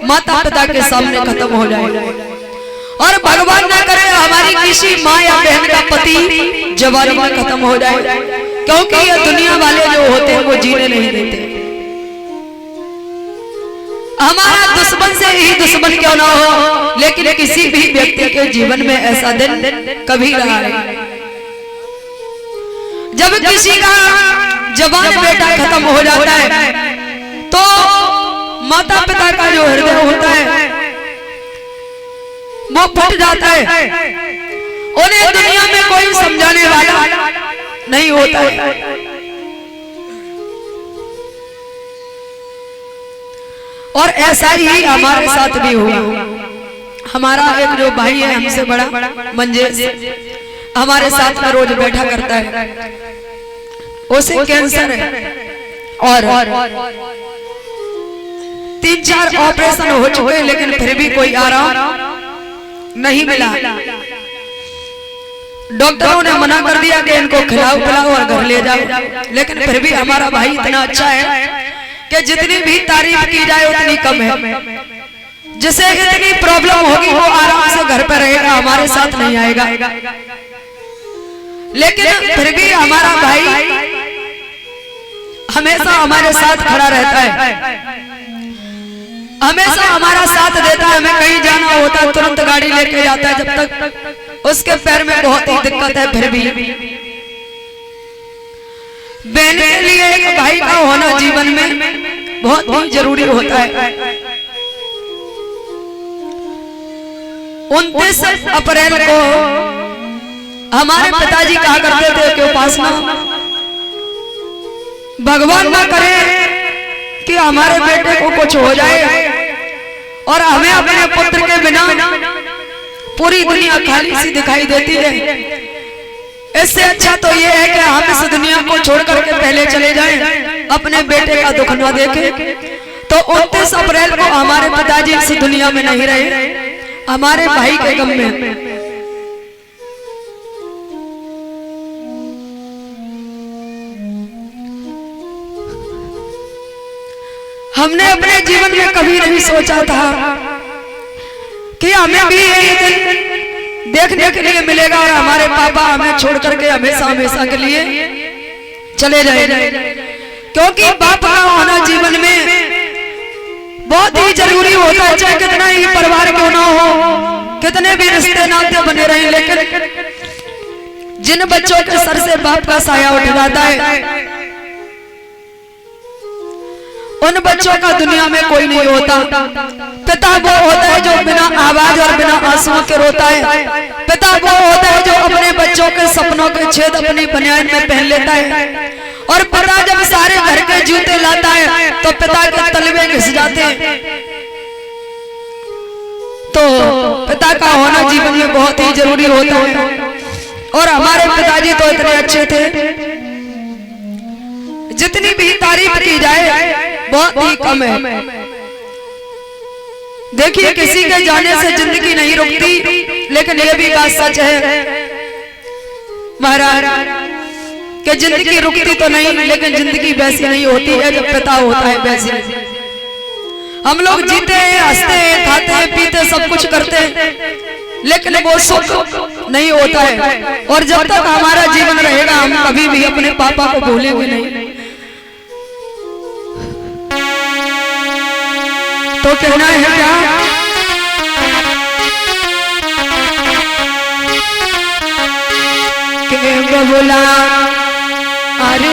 माता पिता के सामने खत्म हो जाए। और भगवान ना करे हमारी किसी माँ या बहन का पति जवानी में खत्म हो जाए, क्योंकि ये दुनिया वाले जो होते हैं वो जीने नहीं देते। हमारा दुश्मन से ही दुश्मन क्यों ना हो, लेकिन किसी भी व्यक्ति के जीवन में ऐसा दिन कभी रहा है जब किसी का जवान बेटा खत्म हो जाता है तो माता पिता का जो हृदय होता है वो फट जाता है। उन्हें दुनिया में कोई समझाने वाला नहीं होता है। और ऐसा ही हमारे साथ भी हुआ। हमारा एक जो भाई है हमसे बड़ा मंजेश, हमारे साथ में रोज बैठा करता है। उसे कैंसर है और 3-4 ऑपरेशन हो चुके, लेकिन फिर भी कोई आराम नहीं मिला। डॉक्टरों ने मना कर दिया कि इनको खिलाओ पिलाओ और घर ले जाओ, लेकिन फिर भी हमारा भाई इतना अच्छा है कि जितनी भी तारीफ की जाए उतनी कम है। जिसे इतनी प्रॉब्लम होगी वो आराम से घर पर रहेगा, हमारे साथ नहीं आएगा। लेकिन फिर भी हमारा भाई हमेशा हमारे साथ खड़ा रहता है, हमेशा हमारा साथ देता है। हमें कहीं जाना होता है तुरंत गाड़ी लेके जाता है, जब तक उसके पैर में बहुत ही दिक्कत है। फिर भी बहन के लिए एक भाई का होना जीवन में बहुत ही जरूरी होता है। 29 अप्रैल को हमारे पिताजी कहा करते थे कि उपासना, भगवान ना करे कि हमारे बेटे को कुछ हो जाए और हमें अपने पुत्र के बिना पूरी दुनिया खाली सी दिखाई देती है। इससे अच्छा तो ये है कि हम इस दुनिया को छोड़ करके पहले चले जाएं, अपने बेटे का दुख न देखें। तो 29 अप्रैल को हमारे पिताजी इस दुनिया में नहीं रहे, हमारे भाई के गम में। हमने अपने जीवन में कभी नहीं सोचा था कि हमें भी ये दिन देखने के लिए मिलेगा और हमारे पापा हमें छोड़ करके हमेशा हमेशा के लिए चले जाएंगे। क्योंकि बाप का होना जीवन में बहुत ही जरूरी होता है, चाहे कितना ही परिवार क्यों ना हो, कितने भी रिश्ते नाते बने रहे, लेकिन जिन बच्चों के सर से बाप का साया उठ जाता है उन बच्चों का दुनिया में कोई नहीं होता। पिता वो होता है जो बिना आवाज और बिना आंसुओं के रोता है। पिता वो होता है जो अपने बच्चों के सपनों के छेद अपनी बनियान में पहन लेता है। और पिता जब सारे घर के जूते लाता है तो पिता के तलवे घिस जाते हैं। तो पिता का होना जीवन में बहुत ही जरूरी होता है। और हमारे पिताजी तो इतने अच्छे थे, जितनी भी तारीफ की जाए बहुत ही कम है। देखिए किसी के जाने से जिंदगी नहीं रुकती, लेकिन ये भी बात सच है महाराज कि जिंदगी रुकती तो नहीं, लेकिन जिंदगी वैसी नहीं होती है जब पिता होता है वैसी। हम लोग जीते हैं, हंसते हैं, खाते हैं, पीते, सब कुछ करते हैं, लेकिन वो सुख नहीं होता है। और जब तक हमारा जीवन रहेगा हम कभी भी अपने पापा को भूलेंगे नहीं। तो कहना है क्या कि बबुला अरे